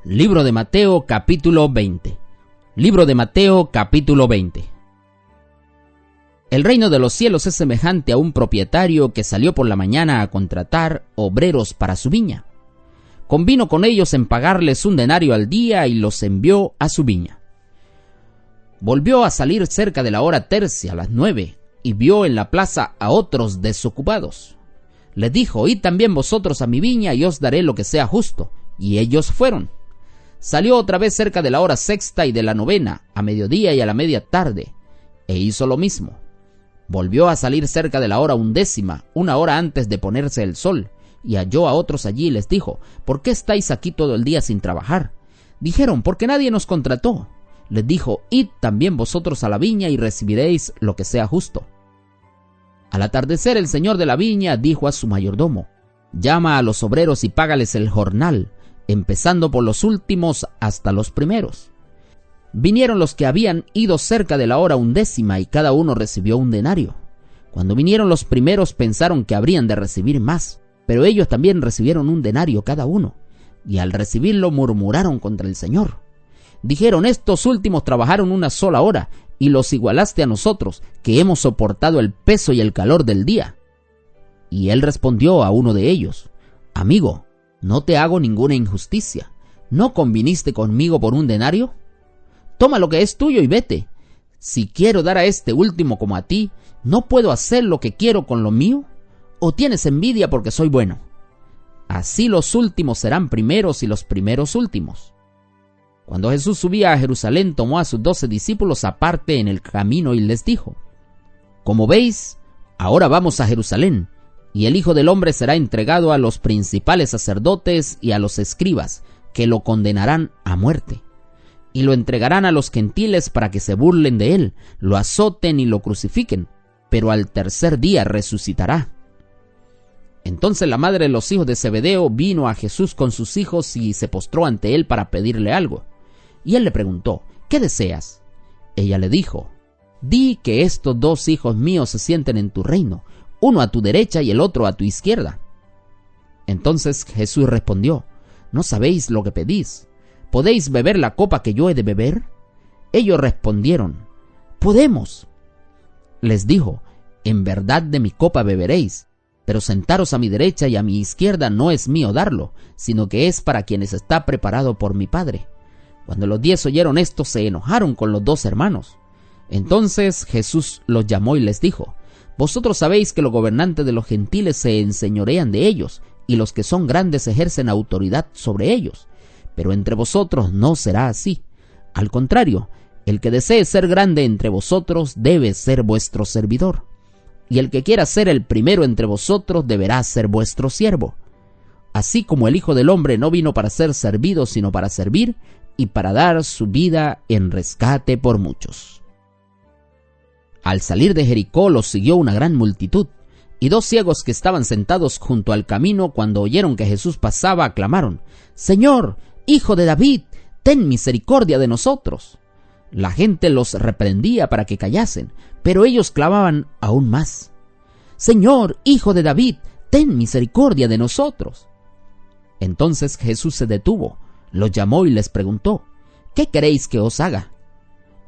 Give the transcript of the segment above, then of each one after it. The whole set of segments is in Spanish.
Libro de Mateo capítulo 20. Libro de Mateo capítulo 20. El reino de los cielos es semejante a un propietario que salió por la mañana a contratar obreros para su viña. Convino con ellos en pagarles 1 denario al día y los envió a su viña. Volvió a salir cerca de la hora tercia, a las 9, y vio en la plaza a otros desocupados. Les dijo: id también vosotros a mi viña y os daré lo que sea justo. Y ellos fueron. Salió otra vez cerca de la hora sexta y de la 9, a mediodía y a la media tarde, e hizo lo mismo. Volvió a salir cerca de la hora 11, 1 hora antes de ponerse el sol, y halló a otros allí y les dijo: ¿por qué estáis aquí todo el día sin trabajar? Dijeron: porque nadie nos contrató. Les dijo: id también vosotros a la viña y recibiréis lo que sea justo. Al atardecer, el señor de la viña dijo a su mayordomo: llama a los obreros y págales el jornal, empezando por los últimos hasta los primeros. Vinieron los que habían ido cerca de la hora 11 y cada uno recibió 1 denario. Cuando vinieron los primeros pensaron que habrían de recibir más, pero ellos también recibieron 1 denario cada uno, y al recibirlo murmuraron contra el Señor. Dijeron: estos últimos trabajaron 1 sola hora y los igualaste a nosotros, que hemos soportado el peso y el calor del día. Y él respondió a uno de ellos: amigo, no te hago ninguna injusticia. ¿No conviniste conmigo por 1 denario? Toma lo que es tuyo y vete. Si quiero dar a este último como a ti, ¿no puedo hacer lo que quiero con lo mío? ¿O tienes envidia porque soy bueno? Así los últimos serán primeros y los primeros últimos. Cuando Jesús subía a Jerusalén, tomó a sus 12 discípulos aparte en el camino y les dijo: como veis, ahora vamos a Jerusalén, y el Hijo del Hombre será entregado a los principales sacerdotes y a los escribas, que lo condenarán a muerte. Y lo entregarán a los gentiles para que se burlen de él, lo azoten y lo crucifiquen, pero al tercer día resucitará. Entonces la madre de los hijos de Zebedeo vino a Jesús con sus hijos y se postró ante él para pedirle algo. Y él le preguntó: ¿qué deseas? Ella le dijo: di que estos 2 hijos míos se sienten en tu reino, uno a tu derecha y el otro a tu izquierda. Entonces Jesús respondió: ¿no sabéis lo que pedís? ¿Podéis beber la copa que yo he de beber? Ellos respondieron: podemos. Les dijo: en verdad de mi copa beberéis, pero sentaros a mi derecha y a mi izquierda no es mío darlo, sino que es para quienes está preparado por mi Padre. Cuando los 10 oyeron esto, se enojaron con los 2 hermanos. Entonces Jesús los llamó y les dijo: vosotros sabéis que los gobernantes de los gentiles se enseñorean de ellos, y los que son grandes ejercen autoridad sobre ellos. Pero entre vosotros no será así. Al contrario, el que desee ser grande entre vosotros debe ser vuestro servidor. Y el que quiera ser el primero entre vosotros deberá ser vuestro siervo. Así como el Hijo del Hombre no vino para ser servido, sino para servir, y para dar su vida en rescate por muchos. Al salir de Jericó los siguió una gran multitud, y 2 ciegos que estaban sentados junto al camino, cuando oyeron que Jesús pasaba, clamaron: Señor, Hijo de David, ten misericordia de nosotros. La gente los reprendía para que callasen, pero ellos clamaban aún más: Señor, Hijo de David, ten misericordia de nosotros. Entonces Jesús se detuvo, los llamó y les preguntó: ¿qué queréis que os haga?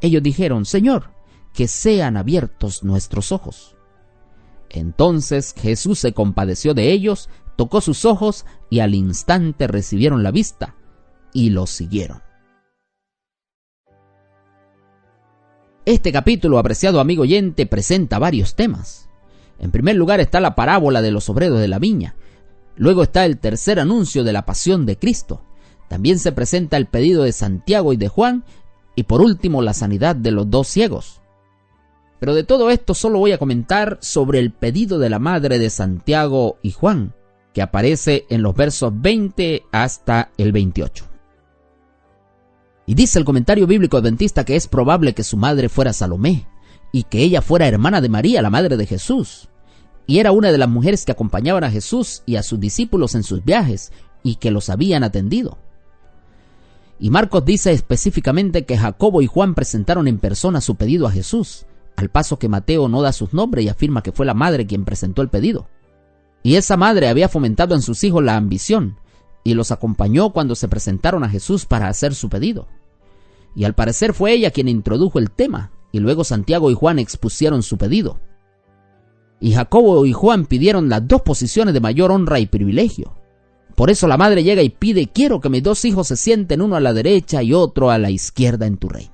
Ellos dijeron: Señor, que sean abiertos nuestros ojos. Entonces Jesús se compadeció de ellos, tocó sus ojos y al instante recibieron la vista y los siguieron. Este capítulo, apreciado amigo oyente, presenta varios temas. En primer lugar está la parábola de los obreros de la viña. Luego está el tercer anuncio de la pasión de Cristo. También se presenta el pedido de Santiago y de Juan, y por último la sanidad de los 2 ciegos. Pero de todo esto solo voy a comentar sobre el pedido de la madre de Santiago y Juan, que aparece en los versos 20 hasta el 28. Y dice el comentario bíblico adventista que es probable que su madre fuera Salomé, y que ella fuera hermana de María, la madre de Jesús, y era una de las mujeres que acompañaban a Jesús y a sus discípulos en sus viajes, y que los habían atendido. Y Marcos dice específicamente que Jacobo y Juan presentaron en persona su pedido a Jesús, al paso que Mateo no da sus nombres y afirma que fue la madre quien presentó el pedido. Y esa madre había fomentado en sus hijos la ambición, y los acompañó cuando se presentaron a Jesús para hacer su pedido. Y al parecer fue ella quien introdujo el tema, y luego Santiago y Juan expusieron su pedido. Y Jacobo y Juan pidieron las dos posiciones de mayor honra y privilegio. Por eso la madre llega y pide: quiero que mis dos hijos se sienten, uno a la derecha y otro a la izquierda en tu reino.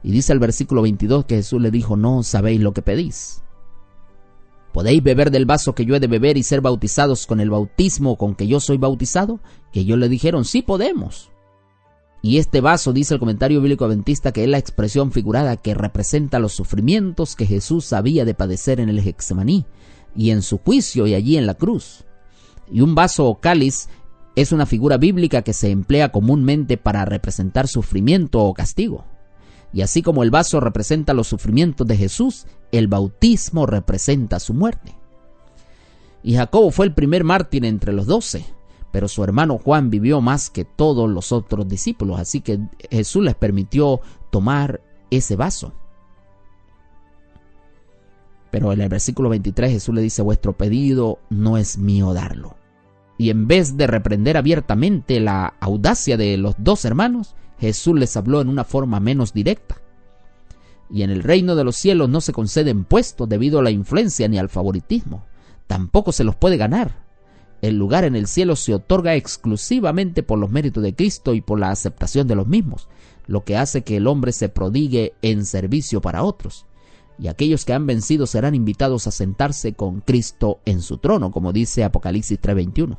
Y dice el versículo 22 que Jesús le dijo: no sabéis lo que pedís. ¿Podéis beber del vaso que yo he de beber y ser bautizados con el bautismo con que yo soy bautizado? Que ellos le dijeron: sí podemos. Y este vaso, dice el comentario bíblico adventista, que es la expresión figurada que representa los sufrimientos que Jesús había de padecer en el Getsemaní y en su juicio y allí en la cruz. Y un vaso o cáliz es una figura bíblica que se emplea comúnmente para representar sufrimiento o castigo. Y así como el vaso representa los sufrimientos de Jesús, el bautismo representa su muerte. Y Jacobo fue el primer mártir entre los 12, pero su hermano Juan vivió más que todos los otros discípulos, así que Jesús les permitió tomar ese vaso. Pero en el versículo 23 Jesús le dice: vuestro pedido no es mío darlo. Y en vez de reprender abiertamente la audacia de los dos hermanos, Jesús les habló en una forma menos directa. Y en el reino de los cielos no se conceden puestos debido a la influencia ni al favoritismo. Tampoco se los puede ganar. El lugar en el cielo se otorga exclusivamente por los méritos de Cristo y por la aceptación de los mismos, lo que hace que el hombre se prodigue en servicio para otros. Y aquellos que han vencido serán invitados a sentarse con Cristo en su trono, como dice Apocalipsis 3:21.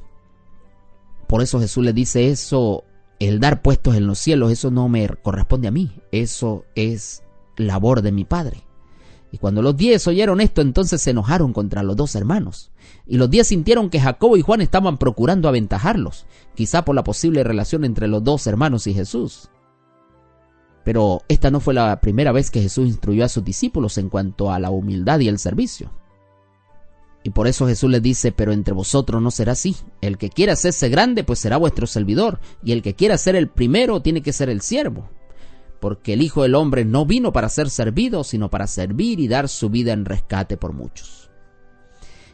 Por eso Jesús le dice: eso, el dar puestos en los cielos, eso no me corresponde a mí, eso es labor de mi Padre. Y cuando los 10 oyeron esto, entonces se enojaron contra los dos hermanos. Y los 10 sintieron que Jacobo y Juan estaban procurando aventajarlos, quizá por la posible relación entre los dos hermanos y Jesús. Pero esta no fue la primera vez que Jesús instruyó a sus discípulos en cuanto a la humildad y el servicio. Y por eso Jesús les dice: pero entre vosotros no será así. El que quiera hacerse grande, pues será vuestro servidor. Y el que quiera ser el primero, tiene que ser el siervo. Porque el Hijo del Hombre no vino para ser servido, sino para servir y dar su vida en rescate por muchos.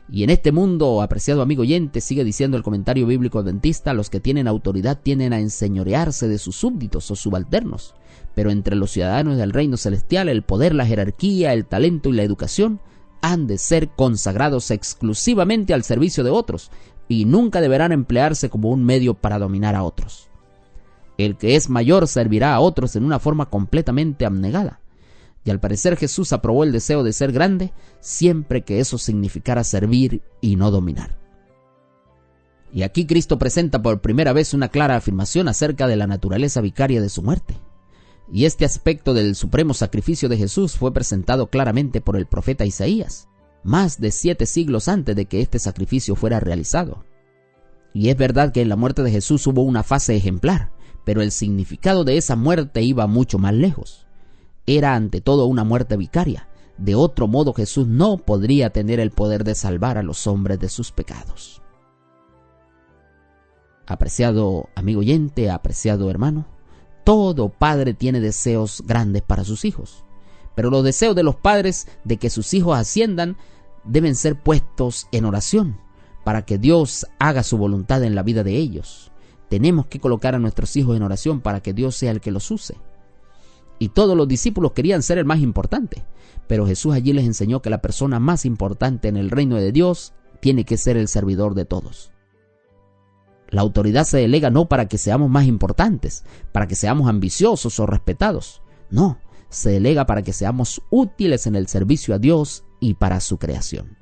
Y en este mundo, apreciado amigo oyente, sigue diciendo el comentario bíblico adventista, los que tienen autoridad tienden a enseñorearse de sus súbditos o subalternos. Pero entre los ciudadanos del reino celestial, el poder, la jerarquía, el talento y la educación han de ser consagrados exclusivamente al servicio de otros y nunca deberán emplearse como un medio para dominar a otros. El que es mayor servirá a otros en una forma completamente abnegada. Y al parecer Jesús aprobó el deseo de ser grande siempre que eso significara servir y no dominar. Y aquí Cristo presenta por primera vez una clara afirmación acerca de la naturaleza vicaria de su muerte. Y este aspecto del supremo sacrificio de Jesús fue presentado claramente por el profeta Isaías, más de 7 siglos antes de que este sacrificio fuera realizado. Y es verdad que en la muerte de Jesús hubo una fase ejemplar, pero el significado de esa muerte iba mucho más lejos. Era ante todo una muerte vicaria. De otro modo Jesús no podría tener el poder de salvar a los hombres de sus pecados. Apreciado amigo oyente, apreciado hermano, todo padre tiene deseos grandes para sus hijos, pero los deseos de los padres de que sus hijos asciendan deben ser puestos en oración para que Dios haga su voluntad en la vida de ellos. Tenemos que colocar a nuestros hijos en oración para que Dios sea el que los use. Y todos los discípulos querían ser el más importante, pero Jesús allí les enseñó que la persona más importante en el reino de Dios tiene que ser el servidor de todos. La autoridad se delega no para que seamos más importantes, para que seamos ambiciosos o respetados. No, se delega para que seamos útiles en el servicio a Dios y para su creación.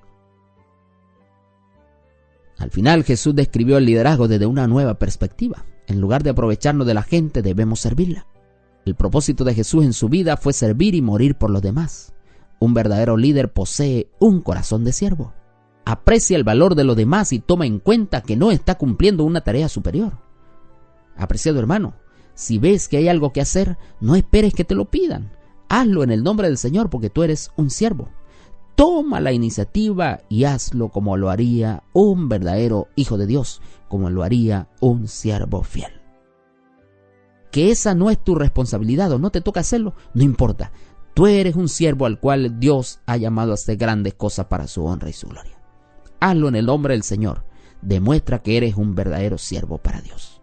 Al final Jesús describió el liderazgo desde una nueva perspectiva. En lugar de aprovecharnos de la gente, debemos servirla. El propósito de Jesús en su vida fue servir y morir por los demás. Un verdadero líder posee un corazón de siervo. Aprecia el valor de los demás y toma en cuenta que no está cumpliendo una tarea superior. Apreciado hermano, si ves que hay algo que hacer, no esperes que te lo pidan. Hazlo en el nombre del Señor porque tú eres un siervo. Toma la iniciativa y hazlo como lo haría un verdadero hijo de Dios, como lo haría un siervo fiel. Que esa no es tu responsabilidad o no te toca hacerlo, no importa. Tú eres un siervo al cual Dios ha llamado a hacer grandes cosas para su honra y su gloria. Hazlo en el nombre del Señor. demuestra que eres un verdadero siervo para Dios.